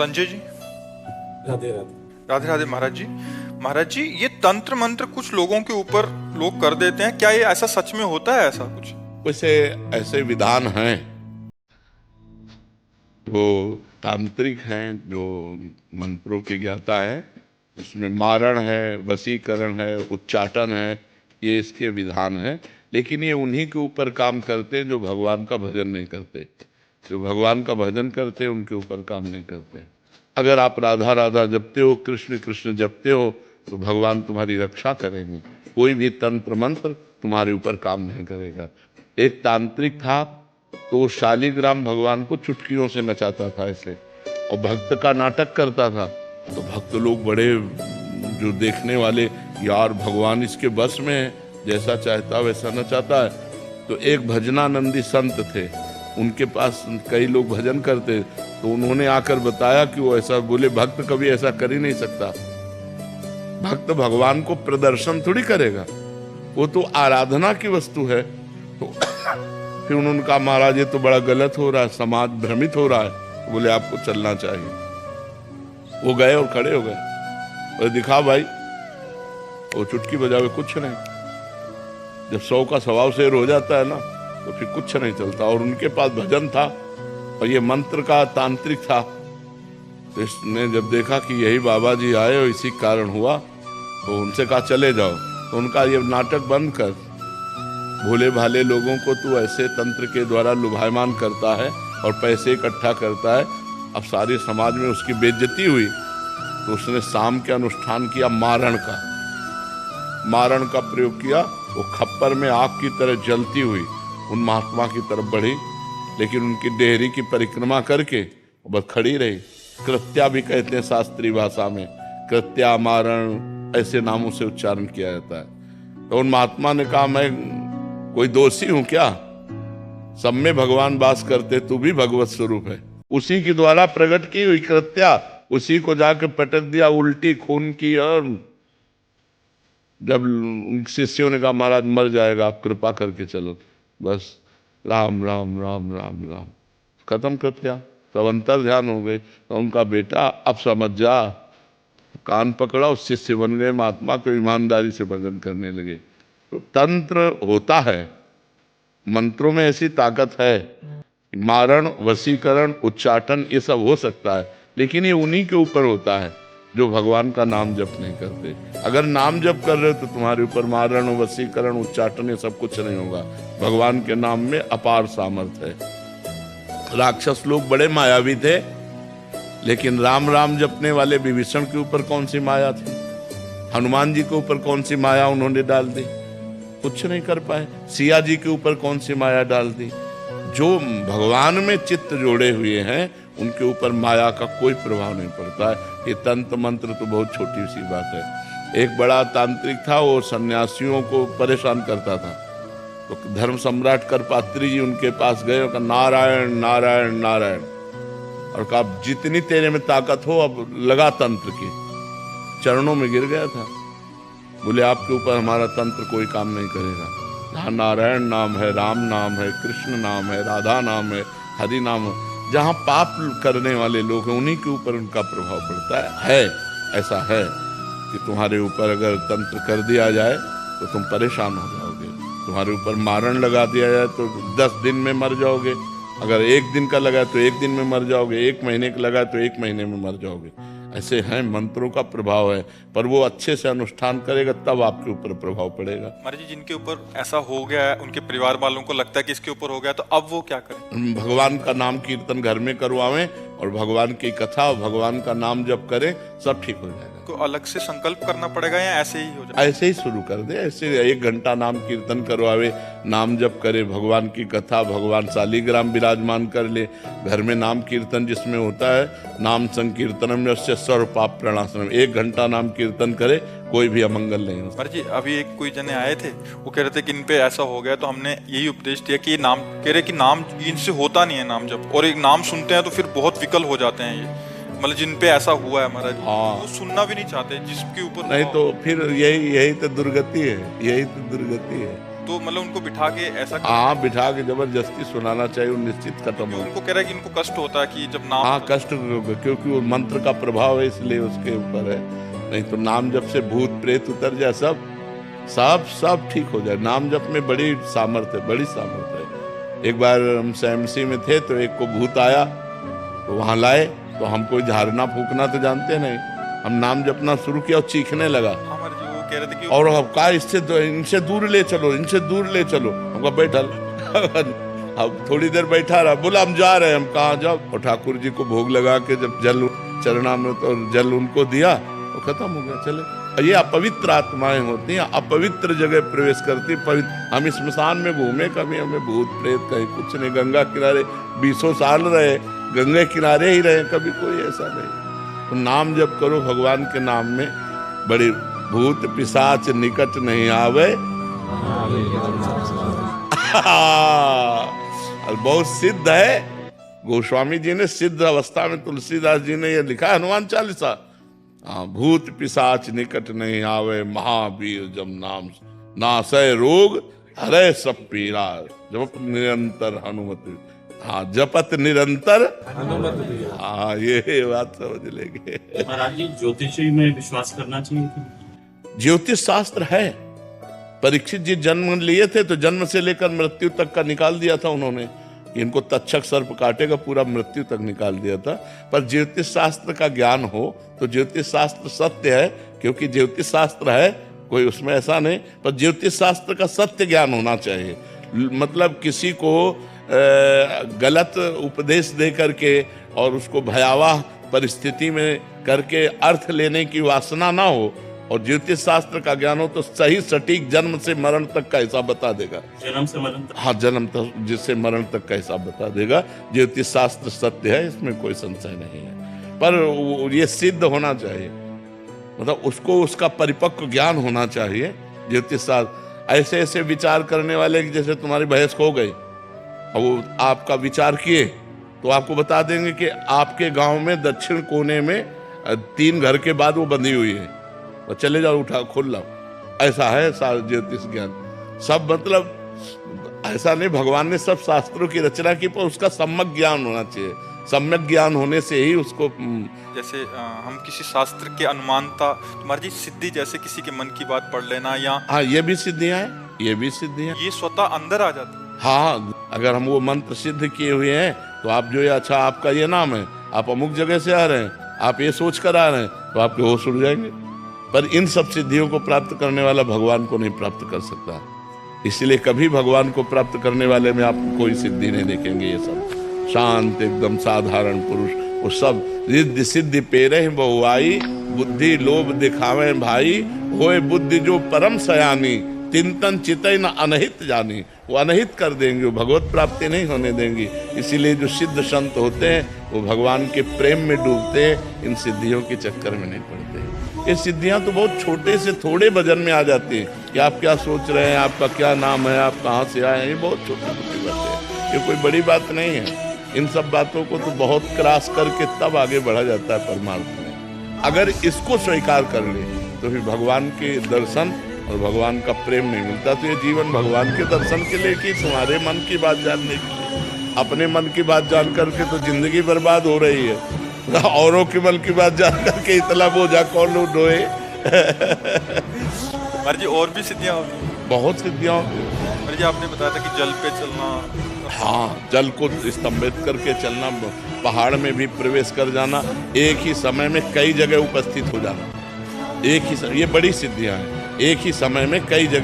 संजय जी। राधे राधे। राधे राधे महाराज जी। महाराज जी, ये तंत्र मंत्र कुछ लोगों के ऊपर लोग कर देते हैं, क्या ये ऐसा सच में होता है? ऐसा कुछ वैसे ऐसे विधान हैं, वो तांत्रिक हैं जो मंत्रों के ज्ञाता है, उसमें मारण है, वशीकरण है, उच्चाटन है, ये इसके विधान है। लेकिन ये उन्हीं के ऊपर काम करते हैं जो भगवान का भजन नहीं करते। जो भगवान का भजन करते हैं उनके ऊपर काम नहीं करते। अगर आप राधा राधा जपते हो, कृष्ण कृष्ण जपते हो, तो भगवान तुम्हारी रक्षा करेंगे। कोई भी तंत्र मंत्र तुम्हारे ऊपर काम नहीं करेगा। एक तांत्रिक था, तो शालिग्राम भगवान को चुटकियों से नचाता था ऐसे, और भक्त का नाटक करता था। तो भक्त लोग बड़े, जो देखने वाले, यार भगवान इसके बस में है, जैसा चाहता वैसा नचाता है। तो एक भजनानंदी संत थे, उनके पास कई लोग भजन करते, तो उन्होंने आकर बताया कि वो ऐसा बोले, भक्त कभी ऐसा कर ही नहीं सकता। भक्त भगवान को प्रदर्शन थोड़ी करेगा, वो तो आराधना की वस्तु है। तो फिर उन्होंने कहा, महाराज ये तो बड़ा गलत हो रहा है, समाज भ्रमित हो रहा है। बोले आपको चलना चाहिए। वो गए और खड़े हो गए और दिखा भाई, वो चुटकी बजावे कुछ नहीं। जब 100 का स्वभाव शेर हो जाता है ना, तो फिर कुछ नहीं चलता। और उनके पास भजन था और ये मंत्र का तांत्रिक था। तो इसने जब देखा कि यही बाबा जी आए और इसी कारण हुआ, तो उनसे कहा चले जाओ। तो उनका ये नाटक बंद कर, भोले भाले लोगों को तू ऐसे तंत्र के द्वारा लुभायमान करता है और पैसे इकट्ठा करता है। अब सारे समाज में उसकी बेइज्जती हुई, तो उसने शाम के अनुष्ठान किया मारण का। मारण का प्रयोग किया, वो खप्पर में आग की तरह जलती हुई उन महात्मा की तरफ बढ़ी, लेकिन उनकी डेहरी की परिक्रमा करके बस खड़ी रही। कृत्या भी कहते हैं शास्त्रीय भाषा में, कृत्या, मारण, ऐसे नामों से उच्चारण किया जाता है। तो उन महात्मा ने कहा, मैं कोई दोषी हूं क्या? सब में भगवान वास करते, तू भी भगवत स्वरूप है। उसी के द्वारा प्रकट की हुई कृत्या, उसी को जाके पटक दिया, उल्टी खून की। और जब शिष्यों ने कहा, महाराज मर जाएगा, आप कृपा करके चलो, बस राम राम राम राम राम, खत्म कृत्या। तब अंतर ध्यान हो गए। तो उनका बेटा, अब समझ जा, कान पकड़ा, उस शिष्य बन गए महात्मा, को ईमानदारी से भजन करने लगे। तो तंत्र होता है, मंत्रों में ऐसी ताकत है। मारण, वशीकरण, उच्चाटन, ये सब हो सकता है, लेकिन ये उन्हीं के ऊपर होता है जो भगवान का नाम जप नहीं करते। अगर नाम जप कर रहे हो तो तुम्हारे ऊपर मारण, वशीकरण, उच्चाटन ये सब कुछ नहीं होगा। भगवान के नाम में अपार सामर्थ्य है। राक्षस लोग बड़े मायावी थे, लेकिन राम राम जपने वाले विभीषण के ऊपर कौन सी माया थी? हनुमान जी के ऊपर कौन सी माया उन्होंने डाल दी? कुछ नहीं कर पाए। सिया जी के ऊपर कौन सी माया डाल दी? जो भगवान में चित्त जोड़े हुए हैं, उनके ऊपर माया का कोई प्रभाव नहीं पड़ता है। ये तंत्र मंत्र तो बहुत छोटी सी बात है। एक बड़ा तांत्रिक था, वो सन्यासियों को परेशान करता था। तो धर्म सम्राट करपात्री जी उनके पास गए और कहा, नारायण नारायण नारायण, और कहा जितनी तेरे में ताकत हो अब लगा तंत्र की। चरणों में गिर गया था। बोले आपके ऊपर हमारा तंत्र कोई काम नहीं करेगा। जहाँ नारायण नाम है, राम नाम है, कृष्ण नाम है, राधा नाम है, हरि नाम है, जहाँ पाप करने वाले लोग हैं उन्हीं के ऊपर उनका प्रभाव पड़ता है। ऐसा है कि तुम्हारे ऊपर अगर तंत्र कर दिया जाए तो तुम परेशान हो जाओगे। तुम्हारे ऊपर मारण लगा दिया जाए तो 10 दिन में मर जाओगे। अगर 1 दिन का लगा तो 1 दिन में मर जाओगे, 1 महीने का लगा तो 1 महीने में मर जाओगे। ऐसे हैं, मंत्रों का प्रभाव है, पर वो अच्छे से अनुष्ठान करेगा तब आपके ऊपर प्रभाव पड़ेगा। महाराज जी, जिनके ऊपर ऐसा हो गया है, उनके परिवार वालों को लगता है कि इसके ऊपर हो गया, तो अब वो क्या करें? भगवान का नाम कीर्तन घर में करवावें और भगवान की कथा और भगवान का नाम जप करें, सब ठीक हो जाएगा। को अलग से संकल्प करना पड़ेगा या ऐसे ही हो जाएगा? ऐसे ही शुरू कर दे। ऐसे 1 घंटा नाम कीर्तन करवावे, नाम जप करे, भगवान की कथा, भगवान शालिग्राम विराजमान कर ले। घर में नाम कीर्तन जिसमें होता है, नाम संकीर्तनम यस्य सर्व पाप प्रणाशनम, 1 घंटा नाम कीर्तन करे, कोई भी अमंगल नहीं होता। महाराज जी, अभी एक कोई जने आए थे, वो कह रहे थे कि इन पे ऐसा हो गया, तो हमने यही उपदेश दिया कि नाम, कह रहे कि नाम इनसे होता नहीं है नाम जप, और एक नाम सुनते हैं तो फिर बहुत विकल हो जाते हैं ये। मतलब जिन पे ऐसा हुआ है महाराज, वो सुनना भी नहीं चाहते जिसके ऊपर। नहीं तो फिर यही तो दुर्गति है, यही तो दुर्गति है। तो मतलब उनको बिठा के ऐसा हाँ, बिठा के जबरदस्ती सुनाना चाहिए, वो निश्चित खत्म हो। उनको कह रहा है कि इनको कष्ट होता है कि जब नाम हाँ, कष्ट, क्योंकि वो मंत्र का प्रभाव है इसलिए उसके ऊपर है। नहीं तो नाम जप से भूत प्रेत उतर जाए, सब सब सब ठीक हो जाए। नाम जप में बड़ी सामर्थ्य है, बड़ी सामर्थ्य है। एक बार हम SMC में थे तो एक को भूत आया, तो वहां लाए, तो हम कोई झाड़ना फूकना तो जानते नहीं, हम नाम जपना शुरू किया और चीखने लगा। हमारे जी वो कह रहे थे कि और अब कहा इनसे दूर ले चलो, इनसे दूर ले चलो। हमका बैठल अब थोड़ी देर बैठा रहा, बोला हम जा रहे हैं। हम कहाँ जाओ? और ठाकुर जी को भोग लगा के जब जल चरणा में तो जल उनको दिया तो खत्म हो गया, चले। ये अपवित्र आत्माएं होती हैं, अपवित्र जगह प्रवेश करती। हम स्मशान में घूमे, कभी हमें भूत प्रेत कहीं कुछ नहीं। गंगा किनारे 20 साल रहे, गंगे किनारे ही रहे, कभी कोई ऐसा नहीं। तो नाम जप करो भगवान के नाम में, बड़ी भूत पिशाच निकट नहीं आवे। बहुत सिद्ध है, गोस्वामी जी ने सिद्ध अवस्था में, तुलसीदास जी ने ये लिखा है, हनुमान चालीसा। हाँ, भूत पिशाच निकट नहीं आवे, महावीर जब नाम नासय रोग, हरे सब पीरा, जप निरंतर हनुमत। हाँ, जपत निरंतर हनुमत। हाँ, ये बात समझ लेंगे। महाराज जी, ज्योतिषी में विश्वास करना चाहिए कि? ज्योतिष शास्त्र है। परीक्षित जी जन्म लिए थे तो जन्म से लेकर मृत्यु तक का निकाल दिया था उन्होंने, इनको तक्षक सर्प काटेगा, पूरा मृत्यु तक निकाल दिया था। पर ज्योतिष शास्त्र का ज्ञान हो तो ज्योतिष शास्त्र सत्य है, क्योंकि ज्योतिष शास्त्र है, कोई उसमें ऐसा नहीं। पर ज्योतिष शास्त्र का सत्य ज्ञान होना चाहिए। मतलब किसी को गलत उपदेश दे करके और उसको भयावह परिस्थिति में करके अर्थ लेने की वासना ना हो, और ज्योतिष शास्त्र का ज्ञान हो तो सही सटीक जन्म से मरण तक का हिसाब बता देगा। जन्म से मरण तक? हाँ, जन्म तक जिससे मरण तक का हिसाब बता देगा। ज्योतिष शास्त्र सत्य है, इसमें कोई संशय नहीं है। पर ये सिद्ध होना चाहिए, मतलब उसको उसका परिपक्व ज्ञान होना चाहिए। ज्योतिष शास्त्र ऐसे ऐसे विचार करने वाले, जैसे तुम्हारी भैंस खो गई, और वो आपका विचार किए तो आपको बता देंगे कि आपके गांव में दक्षिण कोने में 3 घर के बाद वो बंधी हुई है, और चले जाओ, उठा खोल लाओ। ऐसा है सारा ज्योतिष ज्ञान। सब मतलब ऐसा नहीं, भगवान ने सब शास्त्रों की रचना की, पर उसका सम्यक ज्ञान होना चाहिए। सम्यक ज्ञान होने से ही उसको जैसे हम किसी शास्त्र के अनुमानता, तुम्हारी जी सिद्धि, जैसे किसी के मन की बात पढ़ लेना, या हाँ, ये भी सिद्धियां हैं, ये भी सिद्धियां। ये स्वतः अंदर आ जाता है। हाँ, अगर हम वो मंत्र सिद्ध किए हुए हैं तो आप जो ये, अच्छा आपका ये नाम है, आप अमुक जगह से आ रहे हैं, आप ये सोच कर आ रहे हैं, तो आपके होश उड़ जाएंगे। पर इन सब सिद्धियों को प्राप्त करने वाला भगवान को नहीं प्राप्त कर सकता, इसलिए कभी भगवान को प्राप्त करने वाले में आप कोई सिद्धि नहीं देखेंगे। ये सब शांत एकदम साधारण पुरुष, वो सब रिद्धि सिद्धि पेरे बहुआई, बुद्धि लोभ दिखावे भाई, होए बुद्धि जो परम सयानी, तिंतन चितई न अनहित जानी। वो अनहित कर देंगे, वो भगवत प्राप्ति नहीं होने देंगी। इसीलिए जो सिद्ध संत होते हैं वो भगवान के प्रेम में डूबते हैं, इन सिद्धियों के चक्कर में नहीं पड़ते। ये सिद्धियां तो बहुत छोटे से थोड़े वजन में आ जाती हैं कि आप क्या सोच रहे हैं, आपका क्या नाम है, आप कहाँ से आए हैं, ये बहुत छोटी छोटी बातें हैं, ये कोई बड़ी बात नहीं है। इन सब बातों को तो बहुत क्रॉस करके तब आगे बढ़ा जाता है परमार्थ में। अगर इसको स्वीकार कर ले तो फिर भगवान के दर्शन और भगवान का प्रेम नहीं मिलता। तो ये जीवन भगवान के दर्शन के लिए कि तुम्हारे मन की बात जानने के लिए? अपने मन की बात जान करके तो जिंदगी बर्बाद हो रही है, औरों के मन की बात जान करके इतना बोझा कौन ढोए। महाराज जी और भी सिद्धियां होती हैं? बहुत सिद्धियां। महाराज जी आपने बताया था कि जल पे चलना, हाँ, जल को स्तंभित करके चलना, पहाड़ में भी प्रवेश कर जाना, एक ही समय में कई जगह उपस्थित हो जाना, एक ही ये बड़ी सिद्धियां हैं। एक ही समय में कई जगह